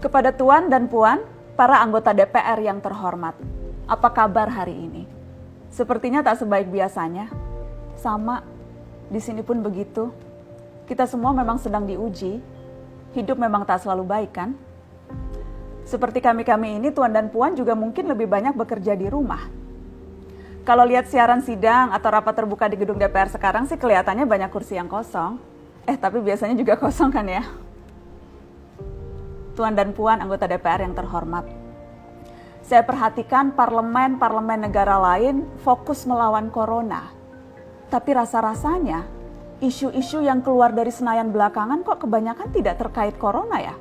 Kepada Tuan dan Puan, para anggota DPR yang terhormat, apa kabar hari ini? Sepertinya tak sebaik biasanya. Sama, di sini pun begitu. Kita semua memang sedang diuji. Hidup memang tak selalu baik, kan? Seperti kami-kami ini, Tuan dan Puan juga mungkin lebih banyak bekerja di rumah. Kalau lihat siaran sidang atau rapat terbuka di gedung DPR sekarang sih kelihatannya banyak kursi yang kosong. Tapi biasanya juga kosong kan ya? Tuan dan Puan anggota DPR yang terhormat. Saya perhatikan parlemen-parlemen negara lain fokus melawan corona. Tapi rasa-rasanya isu-isu yang keluar dari Senayan belakangan kok kebanyakan tidak terkait corona ya?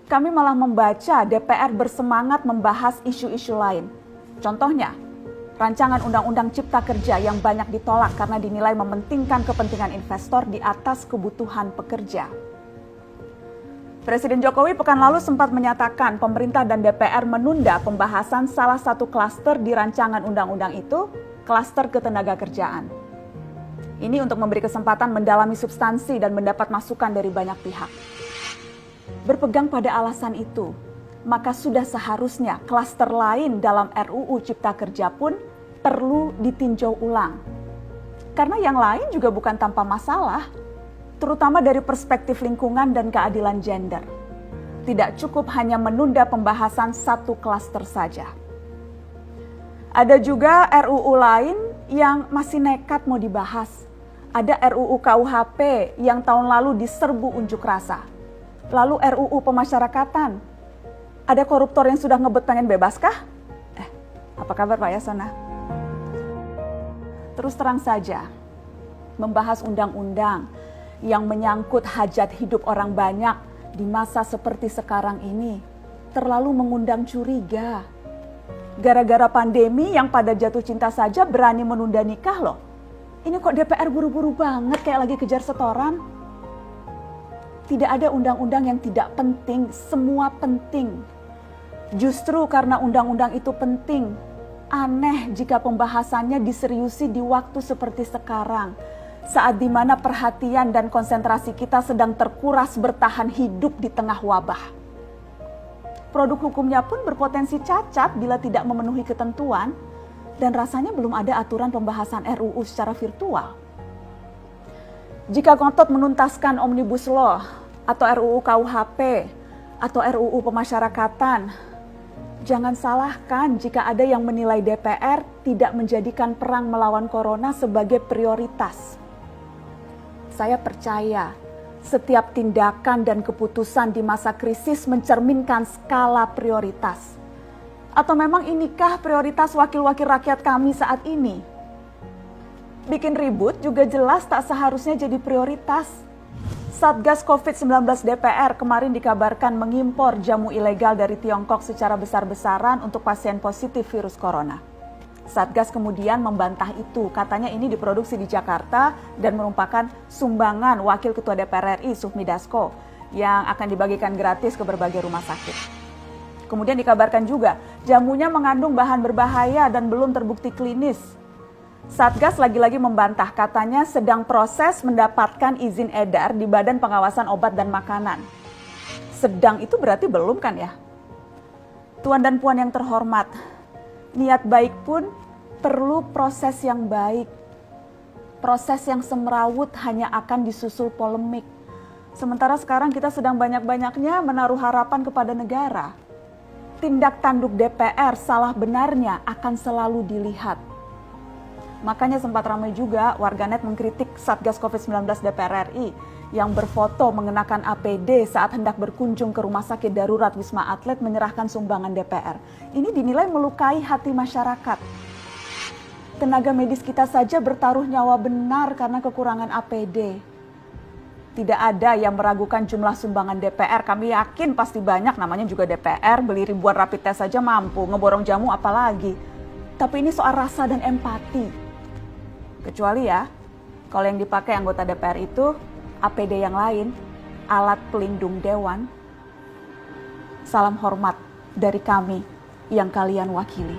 Kami malah membaca DPR bersemangat membahas isu-isu lain. Contohnya, rancangan Undang-Undang Cipta Kerja yang banyak ditolak karena dinilai mementingkan kepentingan investor di atas kebutuhan pekerja. Presiden Jokowi pekan lalu sempat menyatakan pemerintah dan DPR menunda pembahasan salah satu klaster di rancangan undang-undang itu, klaster ketenagakerjaan. Ini untuk memberi kesempatan mendalami substansi dan mendapat masukan dari banyak pihak. Berpegang pada alasan itu, maka sudah seharusnya klaster lain dalam RUU Cipta Kerja pun perlu ditinjau ulang. Karena yang lain juga bukan tanpa masalah, terutama dari perspektif lingkungan dan keadilan gender. Tidak cukup hanya menunda pembahasan satu klaster saja. Ada juga RUU lain yang masih nekat mau dibahas. Ada RUU KUHP yang tahun lalu diserbu unjuk rasa. Lalu RUU pemasyarakatan. Ada koruptor yang sudah ngebet pengen bebas kah? Apa kabar Pak Yasona? Terus terang saja, membahas undang-undang yang menyangkut hajat hidup orang banyak di masa seperti sekarang ini terlalu mengundang curiga. Gara-gara pandemi yang pada jatuh cinta saja berani menunda nikah loh. Ini kok DPR buru-buru banget kayak lagi kejar setoran? Tidak ada undang-undang yang tidak penting, semua penting. Justru karena undang-undang itu penting, aneh jika pembahasannya diseriusi di waktu seperti sekarang. Saat dimana perhatian dan konsentrasi kita sedang terkuras bertahan hidup di tengah wabah. Produk hukumnya pun berpotensi cacat bila tidak memenuhi ketentuan dan rasanya belum ada aturan pembahasan RUU secara virtual. Jika ngotot menuntaskan Omnibus Law atau RUU KUHP atau RUU pemasyarakatan, jangan salahkan jika ada yang menilai DPR tidak menjadikan perang melawan corona sebagai prioritas. Saya percaya setiap tindakan dan keputusan di masa krisis mencerminkan skala prioritas. Atau memang inikah prioritas wakil-wakil rakyat kami saat ini? Bikin ribut juga jelas tak seharusnya jadi prioritas. Satgas COVID-19 DPR kemarin dikabarkan mengimpor jamu ilegal dari Tiongkok secara besar-besaran untuk pasien positif virus corona. Satgas kemudian membantah itu, katanya ini diproduksi di Jakarta dan merupakan sumbangan Wakil Ketua DPR RI Sufmi Dasko yang akan dibagikan gratis ke berbagai rumah sakit. Kemudian dikabarkan juga jamunya mengandung bahan berbahaya dan belum terbukti klinis. Satgas lagi-lagi membantah, katanya sedang proses mendapatkan izin edar di Badan Pengawasan Obat dan Makanan. Sedang itu berarti belum kan ya? Tuan dan Puan yang terhormat, niat baik pun perlu proses yang baik. Proses yang semrawut hanya akan disusul polemik. Sementara sekarang kita sedang banyak-banyaknya menaruh harapan kepada negara. Tindak tanduk DPR salah benarnya akan selalu dilihat. Makanya sempat ramai juga warganet mengkritik Satgas COVID-19 DPR RI yang berfoto mengenakan APD saat hendak berkunjung ke rumah sakit darurat Wisma Atlet menyerahkan sumbangan DPR. Ini dinilai melukai hati masyarakat. Tenaga medis kita saja bertaruh nyawa benar karena kekurangan APD. Tidak ada yang meragukan jumlah sumbangan DPR. Kami yakin pasti banyak, namanya juga DPR, beli ribuan rapid test saja mampu, ngeborong jamu apalagi. Tapi ini soal rasa dan empati. Kecuali ya, kalau yang dipakai anggota DPR itu APD yang lain, alat pelindung dewan. Salam hormat dari kami yang kalian wakili.